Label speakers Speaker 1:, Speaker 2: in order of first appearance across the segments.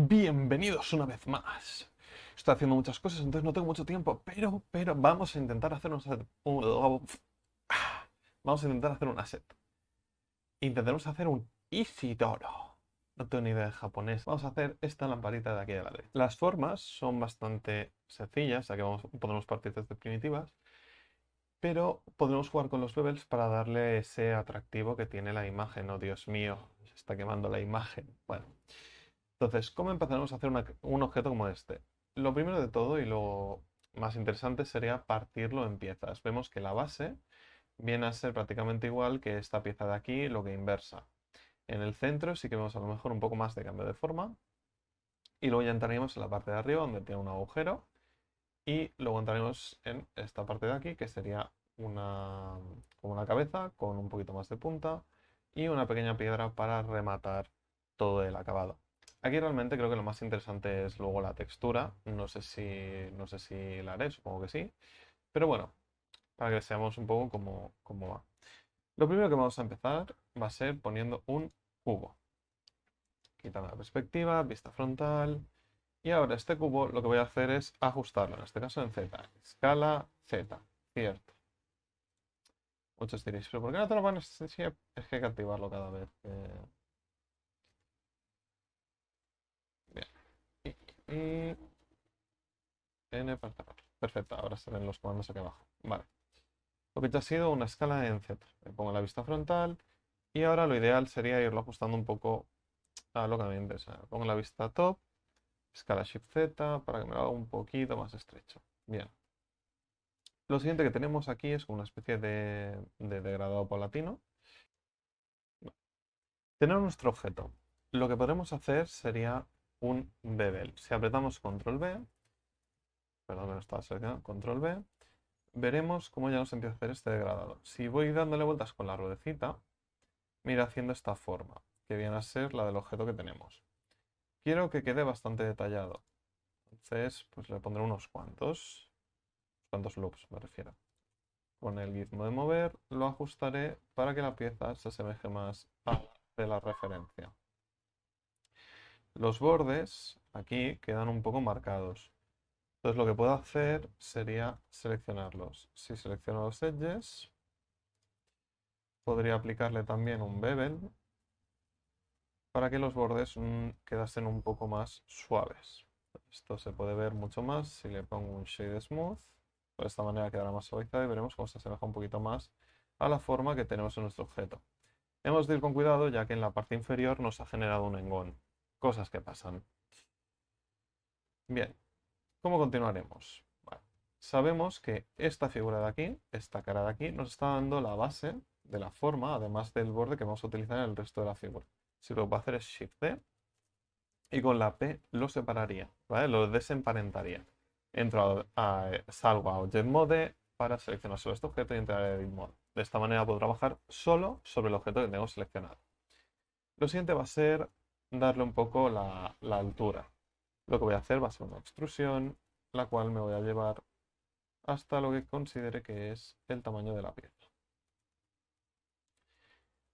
Speaker 1: Bienvenidos una vez más. Estoy haciendo muchas cosas, entonces no tengo mucho tiempo, pero vamos a intentar hacer vamos a intentar hacer un asset. Intentaremos hacer un Isidoro. No tengo ni idea de japonés. Vamos a hacer esta lamparita de aquí de la derecha. Las formas son bastante sencillas, ya que podemos partir desde primitivas, pero podremos jugar con los bevels para darle ese atractivo que tiene la imagen. Oh, Dios mío, se está quemando la imagen. Bueno. Entonces, ¿cómo empezaremos a hacer un objeto como este? Lo primero de todo y lo más interesante sería partirlo en piezas. Vemos que la base viene a ser prácticamente igual que esta pieza de aquí, lo que inversa. En el centro sí que vemos a lo mejor un poco más de cambio de forma. Y luego ya entraríamos en la parte de arriba donde tiene un agujero. Y luego entraremos en esta parte de aquí que sería como una cabeza con un poquito más de punta y una pequeña piedra para rematar todo el acabado. Aquí realmente creo que lo más interesante es luego la textura. No sé si la haré, supongo que sí. Pero bueno, para que seamos un poco cómo va. Lo primero que vamos a empezar va a ser poniendo un cubo. Quitando la perspectiva, vista frontal. Y ahora este cubo lo que voy a hacer es ajustarlo, en este caso en Z. Escala Z, cierto. Muchos diréis, pero ¿por qué no te lo pones así? Es que hay que activarlo cada vez. Bien. Y N para cerrar. Perfecto, ahora salen los comandos aquí abajo. Vale. Lo que ya ha sido una escala en Z. Le pongo la vista frontal y ahora lo ideal sería irlo ajustando un poco a lo que me interesa. Pongo la vista top, escala Shift Z para que me lo haga un poquito más estrecho. Bien. Lo siguiente que tenemos aquí es una especie de degradado paulatino. Tenemos nuestro objeto. Lo que podremos hacer sería un bevel. Si apretamos control B, perdón que no estaba seleccionado, control B, veremos cómo ya nos empieza a hacer este degradado. Si voy dándole vueltas con la ruedecita, me irá haciendo esta forma, que viene a ser la del objeto que tenemos. Quiero que quede bastante detallado. Entonces, pues le pondré unos cuantos loops me refiero. Con el gizmo de mover lo ajustaré para que la pieza se asemeje más a de la referencia. Los bordes aquí quedan un poco marcados. Entonces lo que puedo hacer sería seleccionarlos. Si selecciono los edges, podría aplicarle también un bevel para que los bordes quedasen un poco más suaves. Esto se puede ver mucho más si le pongo un shade smooth. De esta manera quedará más suavizado y veremos cómo se asemeja un poquito más a la forma que tenemos en nuestro objeto. Hemos de ir con cuidado ya que en la parte inferior nos ha generado un engón. Cosas que pasan. Bien, ¿cómo continuaremos? Vale. Sabemos que esta figura de aquí, esta cara de aquí, nos está dando la base de la forma, además del borde que vamos a utilizar en el resto de la figura. Si lo que voy a hacer es Shift-D y con la P lo separaría, ¿vale? Lo desemparentaría. Salgo a Object Mode para seleccionar solo este objeto y entrar a Edit Mode. De esta manera puedo trabajar solo sobre el objeto que tengo seleccionado. Lo siguiente va a ser darle un poco la altura. Lo que voy a hacer va a ser una extrusión, la cual me voy a llevar hasta lo que considere que es el tamaño de la pieza.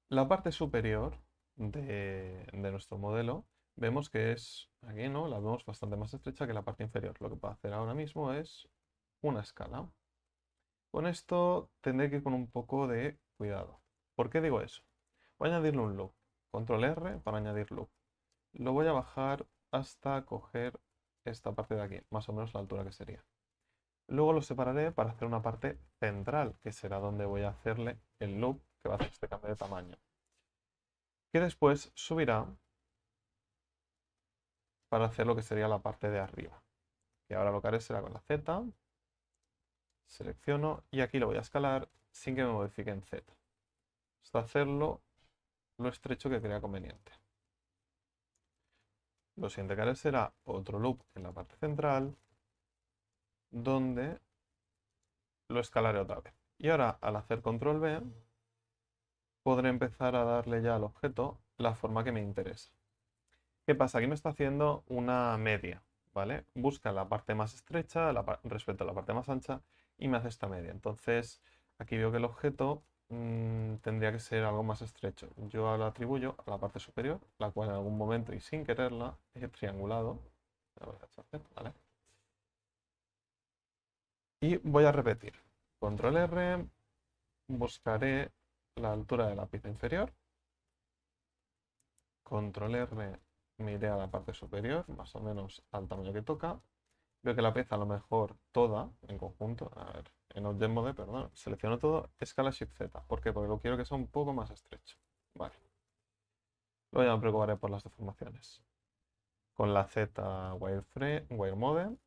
Speaker 1: La parte superior de nuestro modelo vemos que es, aquí no, la vemos bastante más estrecha que la parte inferior. Lo que puedo hacer ahora mismo es una escala. Con esto tendré que ir con un poco de cuidado. ¿Por qué digo eso? Voy a añadirle un loop. Control R para añadir loop. Lo voy a bajar hasta coger esta parte de aquí, más o menos la altura que sería. Luego lo separaré para hacer una parte central, que será donde voy a hacerle el loop que va a hacer este cambio de tamaño. Que después subirá para hacer lo que sería la parte de arriba. Y ahora lo que haré será con la Z, selecciono y aquí lo voy a escalar sin que me modifique en Z. Hasta hacerlo lo estrecho que crea conveniente. Lo siguiente que haré será otro loop en la parte central, donde lo escalaré otra vez. Y ahora al hacer control B, podré empezar a darle ya al objeto la forma que me interesa. ¿Qué pasa? Aquí me está haciendo una media, ¿vale? Busca la parte más estrecha respecto a la parte más ancha y me hace esta media. Entonces, aquí veo que el objeto tendría que ser algo más estrecho. Yo lo atribuyo a la parte superior, la cual en algún momento y sin quererla he triangulado. ¿Vale? Y voy a repetir. Control R, buscaré la altura de la pieza inferior. Control R, me iré a la parte superior, más o menos al tamaño que toca. Veo que la pieza a lo mejor toda, en conjunto, a ver, en Object Mode, perdón, selecciono todo, escala Shift Z. ¿Por qué? Porque lo quiero que sea un poco más estrecho. Vale. Luego ya me preocuparé por las deformaciones. Con la Z Wireframe, Wire Mode,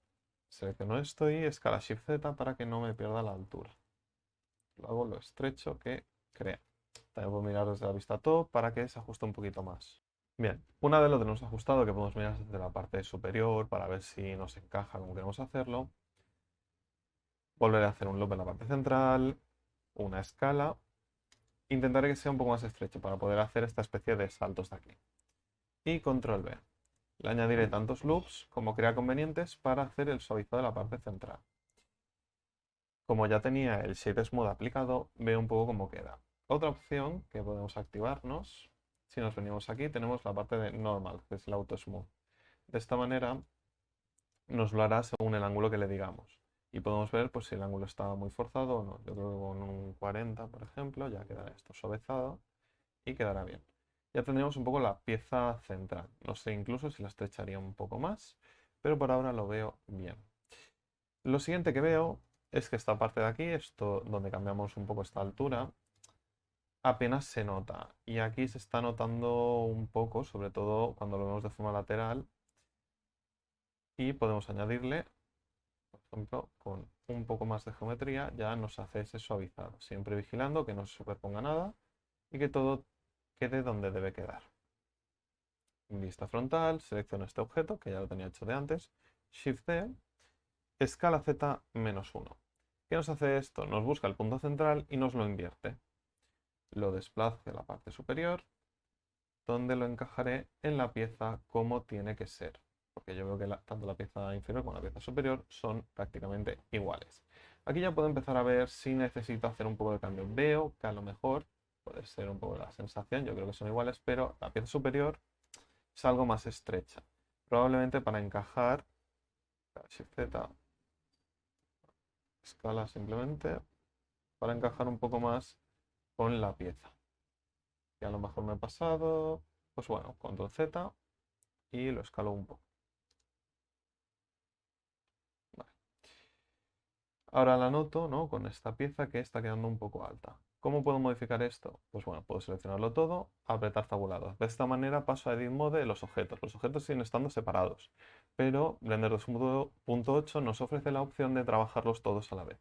Speaker 1: selecciono esto y escala Shift Z para que no me pierda la altura. Lo hago lo estrecho que crea. También puedo mirar desde la vista top para que se ajuste un poquito más. Bien, una vez lo tenemos ajustado, que podemos mirar desde la parte superior para ver si nos encaja como queremos hacerlo, volveré a hacer un loop en la parte central, una escala. Intentaré que sea un poco más estrecho para poder hacer esta especie de saltos de aquí. Y control V. Le añadiré tantos loops como crea convenientes para hacer el suavizado de la parte central. Como ya tenía el Shape Smooth aplicado, veo un poco cómo queda. Otra opción que podemos activarnos, si nos venimos aquí, tenemos la parte de Normal, que es el Auto Smooth. De esta manera nos lo hará según el ángulo que le digamos. Y podemos ver pues, si el ángulo está muy forzado o no. Yo creo que con un 40, por ejemplo, ya quedará esto suavizado y quedará bien. Ya tendríamos un poco la pieza central. No sé incluso si la estrecharía un poco más, pero por ahora lo veo bien. Lo siguiente que veo es que esta parte de aquí, esto donde cambiamos un poco esta altura, apenas se nota. Y aquí se está notando un poco, sobre todo cuando lo vemos de forma lateral. Y podemos añadirle, por ejemplo, con un poco más de geometría, ya nos hace ese suavizado. Siempre vigilando que no se superponga nada y que todo quede donde debe quedar. Vista frontal, selecciono este objeto, que ya lo tenía hecho de antes. Shift D, escala Z -1. ¿Qué nos hace esto? Nos busca el punto central y nos lo invierte. Lo desplazo a la parte superior, donde lo encajaré en la pieza como tiene que ser. Porque yo veo que tanto la pieza inferior como la pieza superior son prácticamente iguales. Aquí ya puedo empezar a ver si necesito hacer un poco de cambio. Veo que a lo mejor puede ser un poco la sensación, yo creo que son iguales, pero la pieza superior es algo más estrecha. Probablemente para encajar, Shift Z, escala simplemente, para encajar un poco más con la pieza. Y a lo mejor me he pasado, pues bueno, control Z y lo escalo un poco. Vale. Ahora la noto, ¿no? Con esta pieza que está quedando un poco alta. ¿Cómo puedo modificar esto? Pues bueno, puedo seleccionarlo todo, apretar tabulador. De esta manera paso a Edit Mode los objetos. Los objetos siguen estando separados, pero Blender 2.8 nos ofrece la opción de trabajarlos todos a la vez.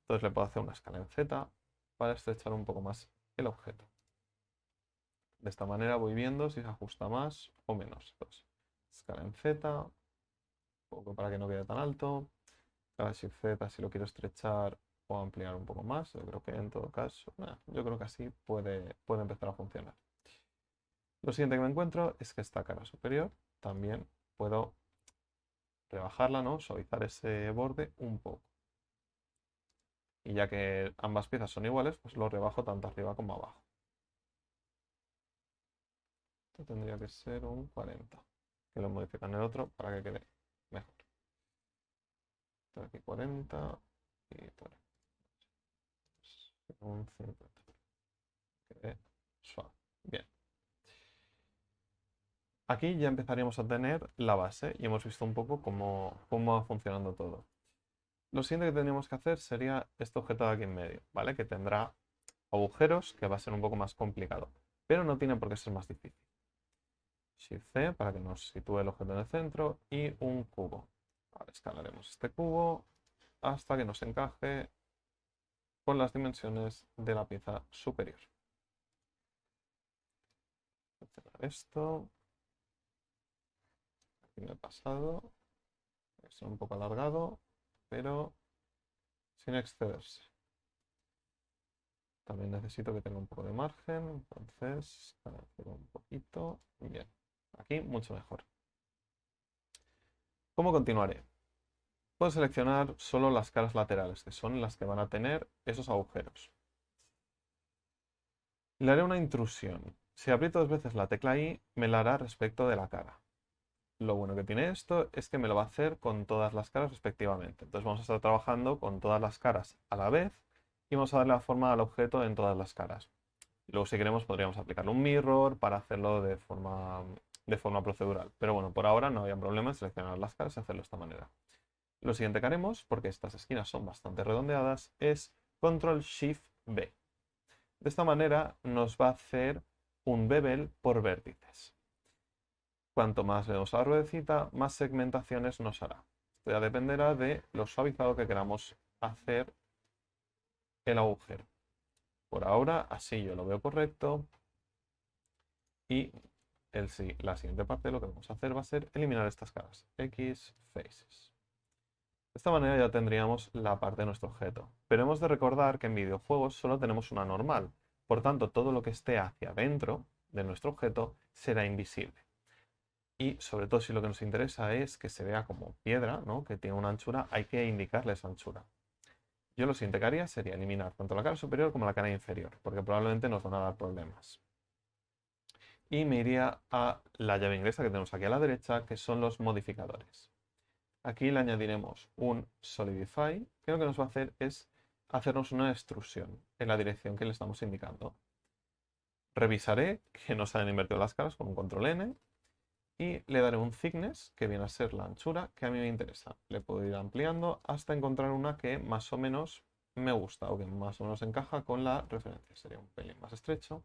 Speaker 1: Entonces le puedo hacer una escala en Z para estrechar un poco más el objeto. De esta manera voy viendo si se ajusta más o menos. Entonces, escala en Z, un poco para que no quede tan alto. Escala Shift Z si lo quiero estrechar o ampliar un poco más. Yo creo que en todo caso, yo creo que así puede empezar a funcionar. Lo siguiente que me encuentro es que esta cara superior también puedo rebajarla, ¿no? Suavizar ese borde un poco. Y ya que ambas piezas son iguales, pues lo rebajo tanto arriba como abajo. Esto tendría que ser un 40, que lo modifico en el otro para que quede mejor. Esto aquí 40 y esto un 50. Quede suave. Bien. Aquí ya empezaríamos a tener la base y hemos visto un poco cómo va funcionando todo. Lo siguiente que tendríamos que hacer sería este objeto de aquí en medio, ¿vale? Que tendrá agujeros, que va a ser un poco más complicado, pero no tiene por qué ser más difícil. Shift C para que nos sitúe el objeto en el centro y un cubo. Ahora escalaremos este cubo hasta que nos encaje con las dimensiones de la pieza superior. Voy a cerrar esto. Aquí me he pasado. Es un poco alargado, pero sin excederse. También necesito que tenga un poco de margen, entonces un poquito. Bien, aquí mucho mejor. ¿Cómo continuaré? Puedo seleccionar solo las caras laterales, que son las que van a tener esos agujeros. Le haré una intrusión. Si aprieto 2 veces la tecla I, me la hará respecto de la cara. Lo bueno que tiene esto es que me lo va a hacer con todas las caras respectivamente. Entonces vamos a estar trabajando con todas las caras a la vez y vamos a darle la forma al objeto en todas las caras. Luego si queremos podríamos aplicarle un mirror para hacerlo de forma procedural. Pero bueno, por ahora no había problema en seleccionar las caras y hacerlo de esta manera. Lo siguiente que haremos, porque estas esquinas son bastante redondeadas, es Control-Shift-B. De esta manera nos va a hacer un bevel por vértices. Cuanto más le demos a la ruedecita, más segmentaciones nos hará. Esto ya dependerá de lo suavizado que queramos hacer el agujero. Por ahora, así yo lo veo correcto. Y la siguiente parte lo que vamos a hacer va a ser eliminar estas caras. X faces. De esta manera ya tendríamos la parte de nuestro objeto. Pero hemos de recordar que en videojuegos solo tenemos una normal. Por tanto, todo lo que esté hacia adentro de nuestro objeto será invisible. Y sobre todo si lo que nos interesa es que se vea como piedra, ¿no? Que tiene una anchura, hay que indicarle esa anchura. Yo lo siguiente que haría sería eliminar tanto la cara superior como la cara inferior, porque probablemente nos van a dar problemas. Y me iría a la llave inglesa que tenemos aquí a la derecha, que son los modificadores. Aquí le añadiremos un Solidify, que lo que nos va a hacer es hacernos una extrusión en la dirección que le estamos indicando. Revisaré que no se hayan invertido las caras con un control N y le daré un thickness, que viene a ser la anchura que a mí me interesa. Le puedo ir ampliando hasta encontrar una que más o menos me gusta o que más o menos encaja con la referencia. Sería un pelín más estrecho.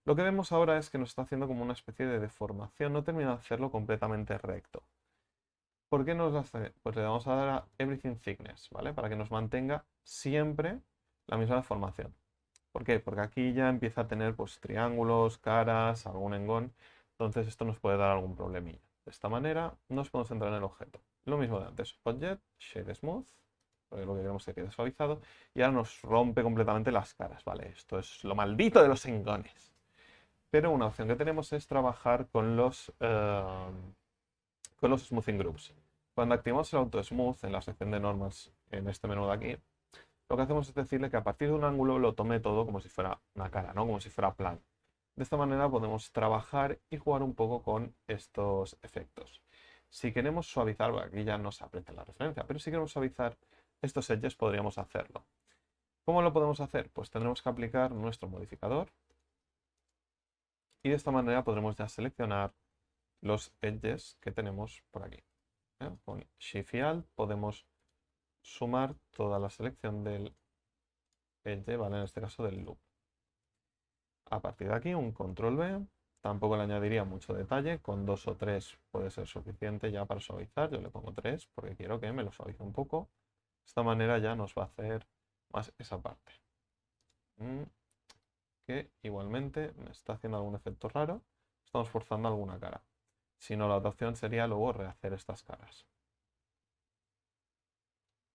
Speaker 1: Lo que vemos ahora es que nos está haciendo como una especie de deformación, no termina de hacerlo completamente recto. ¿Por qué nos lo hace? Pues le vamos a dar a Everything Thickness, ¿vale? Para que nos mantenga siempre la misma deformación. ¿Por qué? Porque aquí ya empieza a tener pues triángulos, caras, algún engón. Entonces esto nos puede dar algún problemilla. De esta manera nos podemos centrar en el objeto. Lo mismo de antes. Object, Shade Smooth, porque lo que queremos es que quede suavizado. Y ahora nos rompe completamente las caras, ¿vale? Esto es lo maldito de los engones. Pero una opción que tenemos es trabajar con los smoothing groups. Cuando activamos el auto smooth en la sección de normas en este menú de aquí, lo que hacemos es decirle que a partir de un ángulo lo tome todo como si fuera una cara, ¿no? Como si fuera plano. De esta manera podemos trabajar y jugar un poco con estos efectos. Si queremos suavizar, bueno, aquí ya no se aprecia la referencia, pero si queremos suavizar estos edges podríamos hacerlo. ¿Cómo lo podemos hacer? Pues tendremos que aplicar nuestro modificador y de esta manera podremos ya seleccionar los edges que tenemos por aquí. Con Shift y Alt podemos sumar toda la selección del edge, ¿vale? En este caso del loop. A partir de aquí un control V, tampoco le añadiría mucho detalle, con 2 o 3 puede ser suficiente ya para suavizar, yo le pongo 3 porque quiero que me lo suavice un poco. De esta manera ya nos va a hacer más esa parte. Que igualmente me está haciendo algún efecto raro, estamos forzando alguna cara. Si no, la otra opción sería luego rehacer estas caras.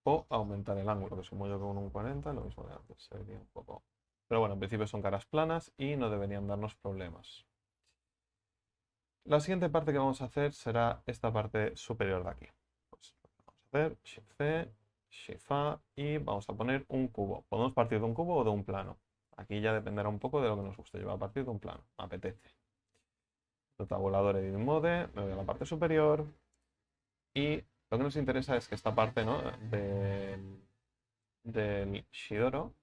Speaker 1: O aumentar el ángulo, que sumo yo con un 40, lo mismo de antes, sería un poco... Pero bueno, en principio son caras planas y no deberían darnos problemas. La siguiente parte que vamos a hacer será esta parte superior de aquí. Pues vamos a hacer Shift C, Shift A y vamos a poner un cubo. Podemos partir de un cubo o de un plano. Aquí ya dependerá un poco de lo que nos guste. Yo voy a partir de un plano, me apetece. Tabulador Edit Mode, me voy a la parte superior y lo que nos interesa es que esta parte, ¿no? del Shidoro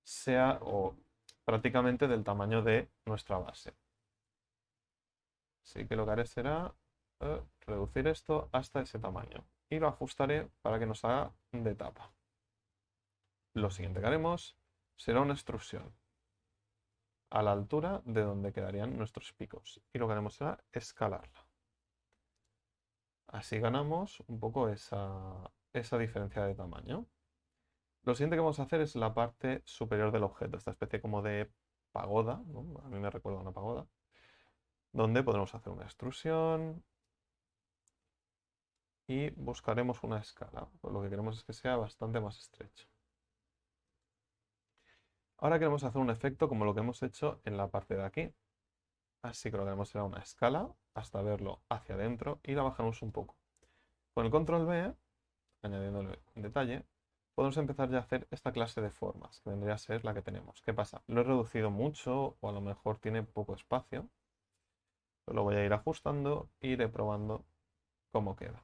Speaker 1: sea o prácticamente del tamaño de nuestra base. Así que lo que haré será reducir esto hasta ese tamaño y lo ajustaré para que nos haga de tapa. Lo siguiente que haremos será una extrusión a la altura de donde quedarían nuestros picos y lo que haremos será escalarla. Así ganamos un poco esa diferencia de tamaño. Lo siguiente que vamos a hacer es la parte superior del objeto, esta especie como de pagoda, ¿no? A mí me recuerda a una pagoda, donde podremos hacer una extrusión y buscaremos una escala. Pues lo que queremos es que sea bastante más estrecho. Ahora queremos hacer un efecto como lo que hemos hecho en la parte de aquí. Así que lo que haremos será una escala hasta verlo hacia adentro y la bajamos un poco. Con el control V, añadiéndole un detalle, podemos empezar ya a hacer esta clase de formas, que vendría a ser la que tenemos. ¿Qué pasa? Lo he reducido mucho o a lo mejor tiene poco espacio. Lo voy a ir ajustando e iré probando cómo queda.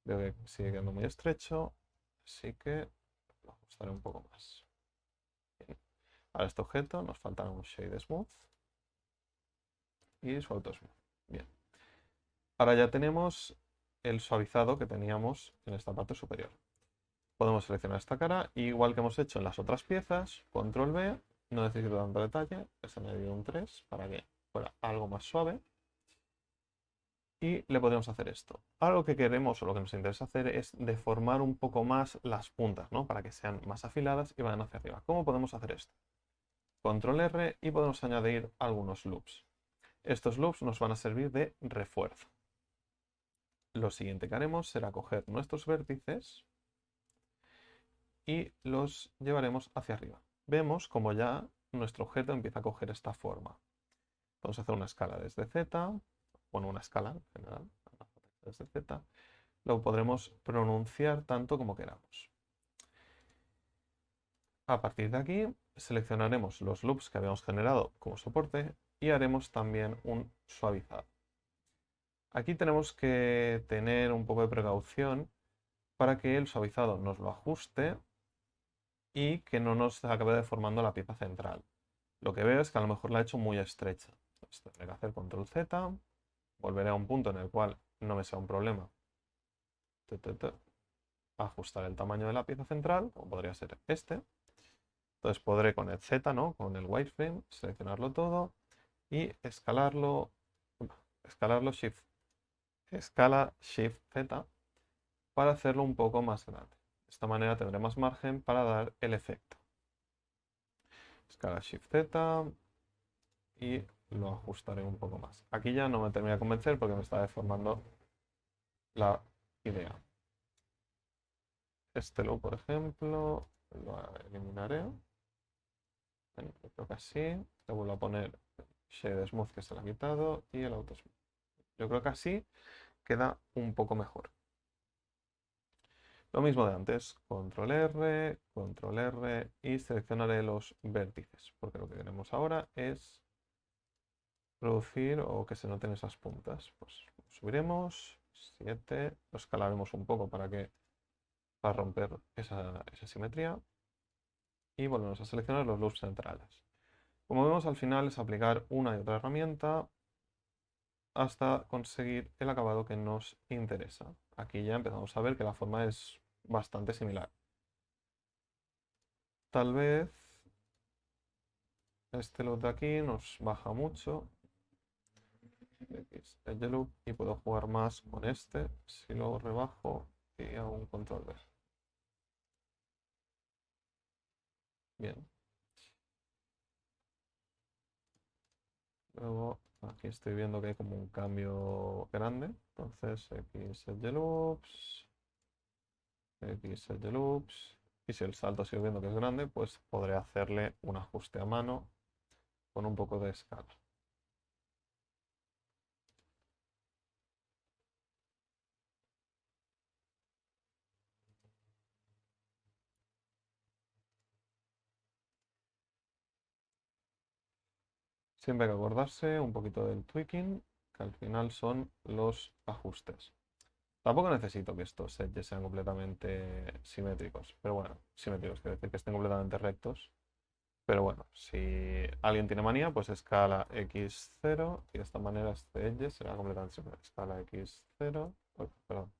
Speaker 1: Veo que sigue quedando muy estrecho, así que lo ajustaré un poco más. Bien. Ahora este objeto nos falta un Shade Smooth y su Auto Smooth. Bien. Ahora ya tenemos el suavizado que teníamos en esta parte superior. Podemos seleccionar esta cara, igual que hemos hecho en las otras piezas, control V, no necesito tanto detalle, es añadir un 3 para que fuera algo más suave. Y le podemos hacer esto. Ahora lo que queremos o lo que nos interesa hacer es deformar un poco más las puntas, ¿no? Para que sean más afiladas y vayan hacia arriba. ¿Cómo podemos hacer esto? Control R y podemos añadir algunos loops. Estos loops nos van a servir de refuerzo. Lo siguiente que haremos será coger nuestros vértices y los llevaremos hacia arriba. Vemos como ya nuestro objeto empieza a coger esta forma. Vamos a hacer una escala desde Z, bueno, una escala en general, desde Z. Lo podremos pronunciar tanto como queramos. A partir de aquí seleccionaremos los loops que habíamos generado como soporte y haremos también un suavizado. Aquí tenemos que tener un poco de precaución para que el suavizado nos lo ajuste y que no nos acabe deformando la pieza central. Lo que veo es que a lo mejor la he hecho muy estrecha. Entonces tendré que hacer control Z, volveré a un punto en el cual no me sea un problema. Ajustar el tamaño de la pieza central, como podría ser este. Entonces podré con el Z, ¿no? Con el wireframe, seleccionarlo todo y escalarlo Shift, escala Shift Z para hacerlo un poco más grande. De esta manera tendré más margen para dar el efecto. Escala Shift Z y lo ajustaré un poco más. Aquí ya no me termina de convencer porque me está deformando la idea. Este loop, por ejemplo, lo eliminaré. Creo que así. Le vuelvo a poner Shade Smooth que se lo ha quitado y el Auto Smooth. Yo creo que así queda un poco mejor. Lo mismo de antes, control R y seleccionaré los vértices, porque lo que queremos ahora es reducir o que se noten esas puntas. Pues subiremos 7, lo escalaremos un poco para romper esa simetría y volvemos a seleccionar los loops centrales. Como vemos, al final es aplicar una y otra herramienta hasta conseguir el acabado que nos interesa. Aquí ya empezamos a ver que la forma es bastante similar. Tal vez este loop de aquí nos baja mucho. Edge loop y puedo jugar más con este. Si lo rebajo y hago un control V. Bien. Luego aquí estoy viendo que hay como un cambio grande. Entonces X edge loops. X edge loops. Y si el salto sigo viendo que es grande, pues podré hacerle un ajuste a mano con un poco de escala. Siempre hay que acordarse un poquito del tweaking, que al final son los ajustes. Tampoco necesito que estos edges sean completamente simétricos, pero bueno, simétricos quiere decir que estén completamente rectos. Pero bueno, si alguien tiene manía, pues escala x0 y de esta manera este edge será completamente simétrico. Escala x0, perdón,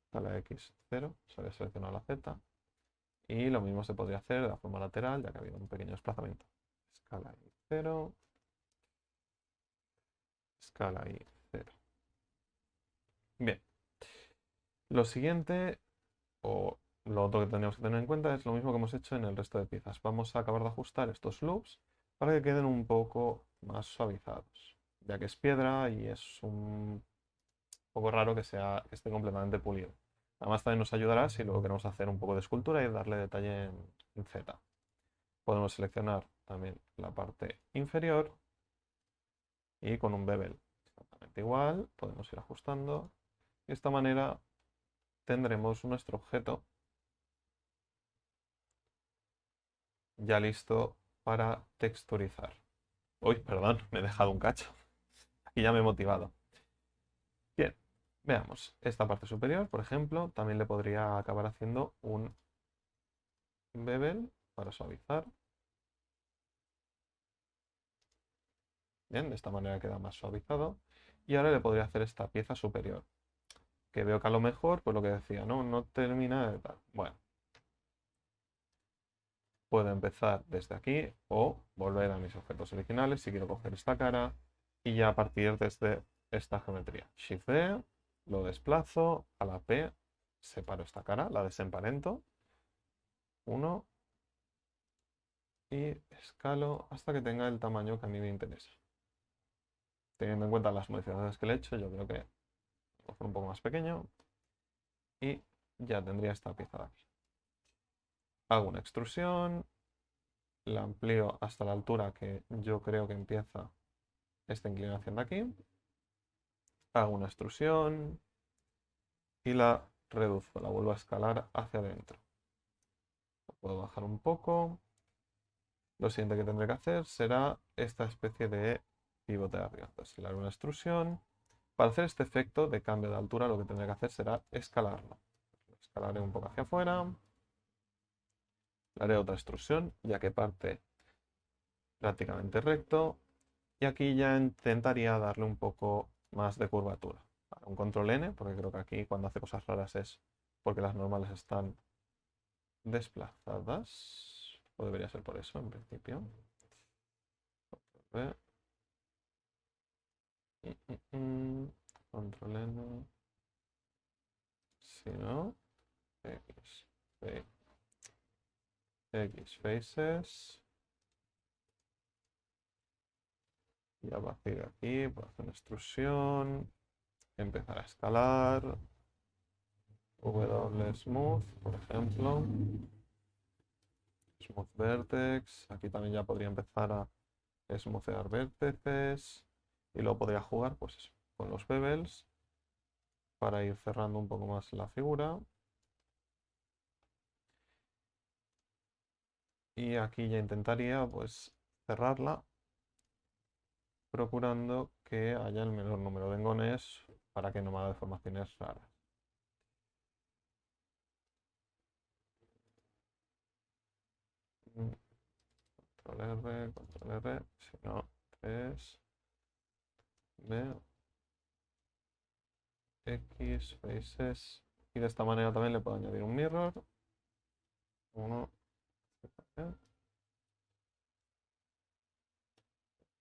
Speaker 1: escala x0, se había seleccionado la z. Y lo mismo se podría hacer de la forma lateral, ya que ha habido un pequeño desplazamiento. Escala y0, escala y0. Bien. Lo siguiente, o lo otro que tendríamos que tener en cuenta, es lo mismo que hemos hecho en el resto de piezas. Vamos a acabar de ajustar estos loops para que queden un poco más suavizados, ya que es piedra y es un poco raro que esté completamente pulido. Además también nos ayudará si luego queremos hacer un poco de escultura y darle detalle en Z. Podemos seleccionar también la parte inferior y con un bevel exactamente igual podemos ir ajustando. De esta manera tendremos nuestro objeto ya listo para texturizar. Uy, perdón, me he dejado un cacho. Aquí ya me he motivado. Bien, veamos. Esta parte superior, por ejemplo, también le podría acabar haciendo un bevel para suavizar. Bien, de esta manera queda más suavizado. Y ahora le podría hacer esta pieza superior, que veo que a lo mejor, pues lo que decía, no termina de tal. Bueno, puedo empezar desde aquí o volver a mis objetos originales si quiero coger esta cara y ya partir desde esta geometría. Shift D, lo desplazo, a la P, separo esta cara, la desemparento, 1 y escalo hasta que tenga el tamaño que a mí me interesa. Teniendo en cuenta las modificaciones que le he hecho, yo creo que lo hago un poco más pequeño y ya tendría esta pieza de aquí. Hago una extrusión, la amplío hasta la altura que yo creo que empieza esta inclinación de aquí. Hago una extrusión y la reduzco, la vuelvo a escalar hacia adentro. Lo puedo bajar un poco. Lo siguiente que tendré que hacer será esta especie de pivote de arriba. Entonces, le haré una extrusión. Para hacer este efecto de cambio de altura, lo que tendré que hacer será escalarlo. Lo escalaré un poco hacia afuera. Le haré otra extrusión, ya que parte prácticamente recto. Y aquí ya intentaría darle un poco más de curvatura. Un control N, porque creo que aquí cuando hace cosas raras es porque las normales están desplazadas. O debería ser por eso, en principio. Control Control N. Si no, X. X faces. Y a partir de aquí, puedo hacer una extrusión. Empezar a escalar. W smooth, por ejemplo. Smooth vertex. Aquí también ya podría empezar a smoothear vértices. Y luego podría jugar, pues eso, con los bevels para ir cerrando un poco más la figura. Y aquí ya intentaría, pues, cerrarla, procurando que haya el menor número de engones para que no me haga deformaciones raras. Control R, Control R, si no, 3, B, X, faces. Y de esta manera también le puedo añadir un mirror. 1,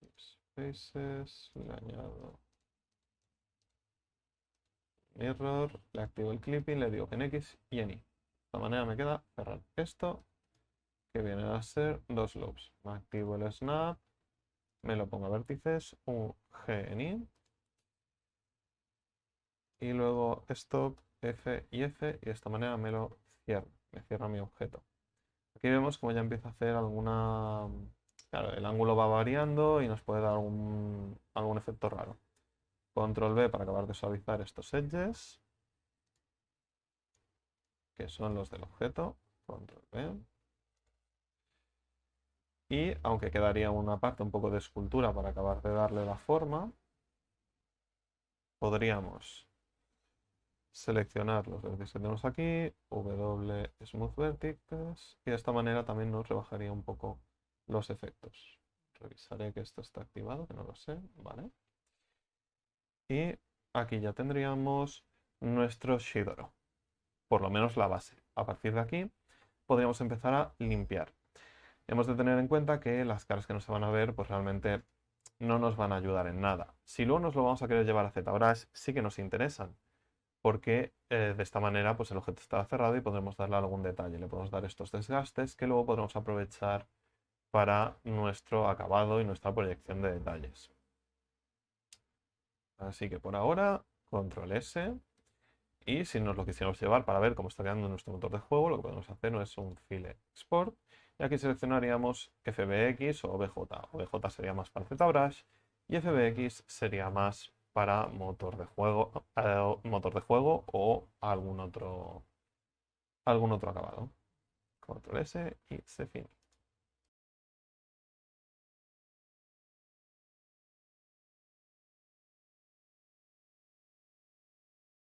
Speaker 1: X, faces, le añado mirror, le activo el clipping, le digo que en X y en Y. De esta manera me queda cerrar esto, que viene a ser dos loops. Me activo el snap, me lo pongo a vértices, un G en Y, y luego stop, F y F, y de esta manera me lo cierro, me cierra mi objeto. Aquí vemos como ya empieza a hacer alguna... Claro, el ángulo va variando y nos puede dar algún efecto raro. Control B para acabar de suavizar estos edges, que son los del objeto. Control B. Y aunque quedaría una parte un poco de escultura para acabar de darle la forma, podríamos seleccionar los vértices que tenemos aquí, W Smooth Vertices, y de esta manera también nos rebajaría un poco los efectos. Revisaré que esto está activado, que no lo sé, ¿vale? Y aquí ya tendríamos nuestro Shidoro, por lo menos la base. A partir de aquí podríamos empezar a limpiar. Hemos de tener en cuenta que las caras que nos van a ver pues realmente no nos van a ayudar en nada. Si luego nos lo vamos a querer llevar a ZBrush, sí que nos interesan, porque de esta manera pues el objeto estará cerrado y podremos darle algún detalle. Le podemos dar estos desgastes que luego podremos aprovechar para nuestro acabado y nuestra proyección de detalles. Así que por ahora, control S. Y si nos lo quisiéramos llevar para ver cómo está quedando nuestro motor de juego, lo que podemos hacer no es un file export. Y aquí seleccionaríamos FBX o OBJ. OBJ sería más para ZBrush y FBX sería más para motor de juego o algún otro acabado. Control S y se fin.